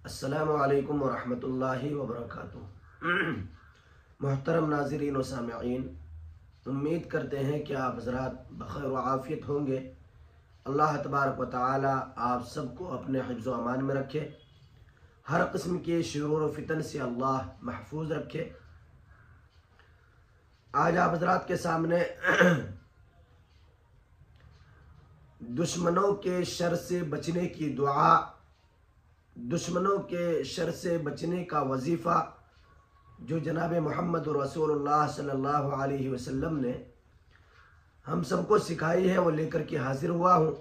अस्सलामु अलैकुम वरहमतुल्लाहि वबरकातुहू। मोहतरम नाज़रीन व सामिईन, उम्मीद करते हैं कि आप हज़रात बख़ैर व आफ़ियत होंगे। अल्लाह तबारक व तआला आप सबको अपने हिफ्ज़ व अमान में रखे, हर किस्म के शुरूर व फितन से अल्लाह महफूज रखे। आज आप हज़रात के सामने दुश्मनों के शर से बचने की दुआ, दुश्मनों के शर से बचने का वजीफ़ा जो जनाब मोहम्मद रसूलुल्लाह सल्लल्लाहु अलैहि वसल्लम ने हम सबको सिखाई है, वो लेकर के हाजिर हुआ हूँ।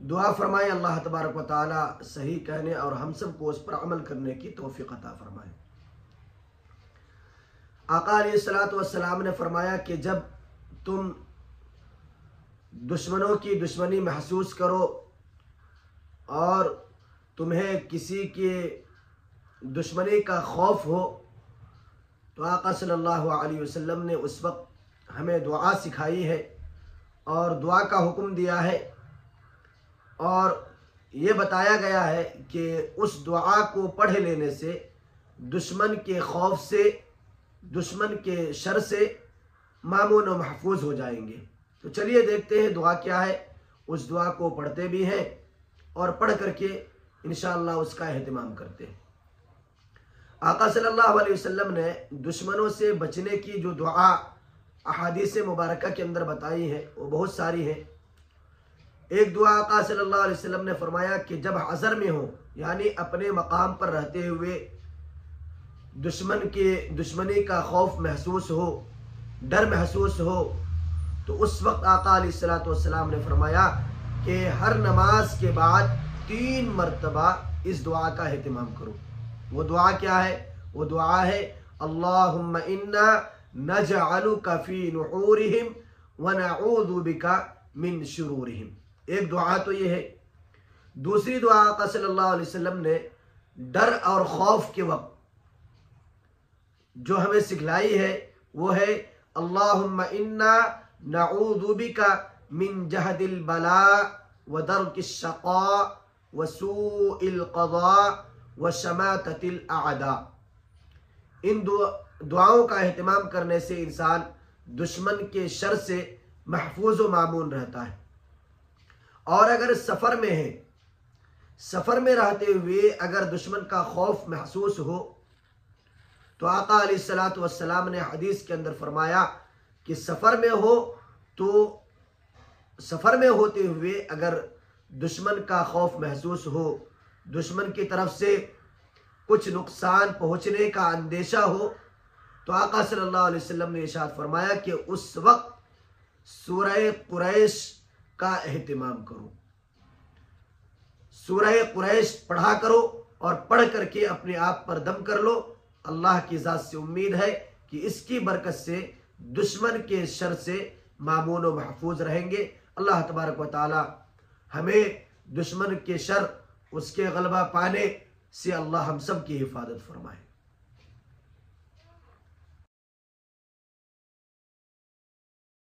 दुआ फरमाए अल्लाह तबारक व तआला सही कहने और हम सबको उस पर अमल करने की तौफीक अता फरमाए। आका अलैहिस्सलातु वस्सलाम ने फरमाया कि जब तुम दुश्मनों की दुश्मनी महसूस करो और तुम्हें किसी के दुश्मनी का खौफ हो, तो आका सल्लल्लाहु अलैहि वसल्लम ने उस वक्त हमें दुआ सिखाई है और दुआ का हुक्म दिया है और ये बताया गया है कि उस दुआ को पढ़ लेने से दुश्मन के खौफ से, दुश्मन के शर से मामून व महफूज हो जाएंगे। तो चलिए देखते हैं दुआ क्या है। उस दुआ को पढ़ते भी हैं और पढ़ करके इंशाअल्लाह उसका एहतिमाम करते हैं। आका सल्लल्लाहु अलैहि वसल्लम ने दुश्मनों से बचने की जो दुआ अहादीस मुबारका के अंदर बताई है वो बहुत सारी है। एक दुआ आका सल्लल्लाहु अलैहि वसल्लम ने फरमाया कि जब हज़र में हो, यानी अपने मकाम पर रहते हुए दुश्मन के दुश्मनी का खौफ महसूस हो, डर महसूस हो, तो उस वक्त आका अलैहिस्सलातु वस्सलाम ने फरमाया कि हर नमाज के बाद 3 मरतबा इस दुआ का एहतिमाम करो। वो दुआ क्या है? वो दुआ है अल्लाहुम्मा इन्ना नजअलुका फी नुहूरिहिम व नऊज़ु बिका मिन शुरूरिहिम। एक दुआ तो ये है। दूसरी दुआ आका सल्लल्लाहु अलैहि वसल्लम ने डर और खौफ के वक्त जो हमें सिखलाई है वो है अल्लाहुम्मा इन्ना नऊज़ु बिका मिन जहदिल बला व दरकिश शक़ा व सूइल क़ज़ा व शमाततिल अअदा। इन दुआओं का एहतिमाम करने से इंसान दुश्मन के शर से महफूज व मामून रहता है। और अगर सफ़र में है, सफ़र में रहते हुए अगर दुश्मन का खौफ महसूस हो, तो आका अलैहिस्सलातु वस्सलाम ने हदीस के अंदर फरमाया कि सफ़र में हो तो सफ़र में होते हुए अगर दुश्मन का खौफ महसूस हो, दुश्मन की तरफ से कुछ नुकसान पहुँचने का अंदेशा हो, तो आका सल्लल्लाहु अलैहि वसल्लम ने इरशाद फरमाया कि उस वक्त सूरह कुरैश का एहतिमाम करो, सूरह कुरैश पढ़ा करो और पढ़ करके अपने आप पर दम कर लो। अल्लाह की ज़ात से उम्मीद है कि इसकी बरकत से दुश्मन के शर से मामून व महफूज रहेंगे। अल्लाह तबारक व तआला हमें दुश्मन के शर, उसके गलबा पाने से अल्लाह हम सब की हिफाजत फरमाए।